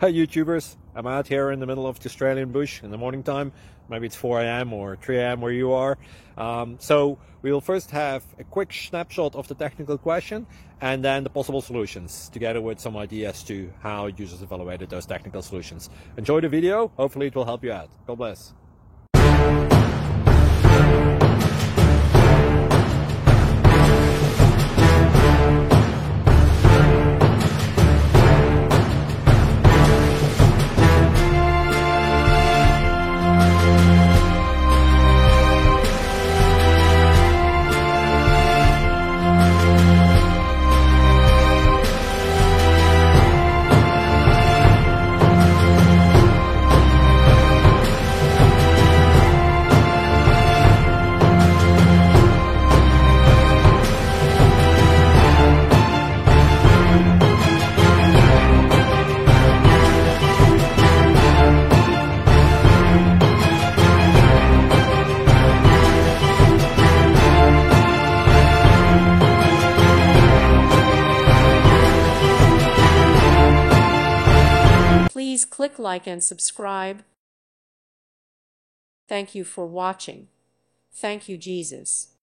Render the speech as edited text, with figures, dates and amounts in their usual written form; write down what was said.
Hi YouTubers, I'm out here in the middle of the Australian bush in the morning time. Maybe it's 4 a.m. or 3 a.m. where you are. So we'll first have a quick snapshot of the technical question and then the possible solutions, together with some ideas to how users evaluated those technical solutions. Enjoy the video, hopefully it will help you out. God bless. Please click like and subscribe. Thank you for watching. Thank you, Jesus.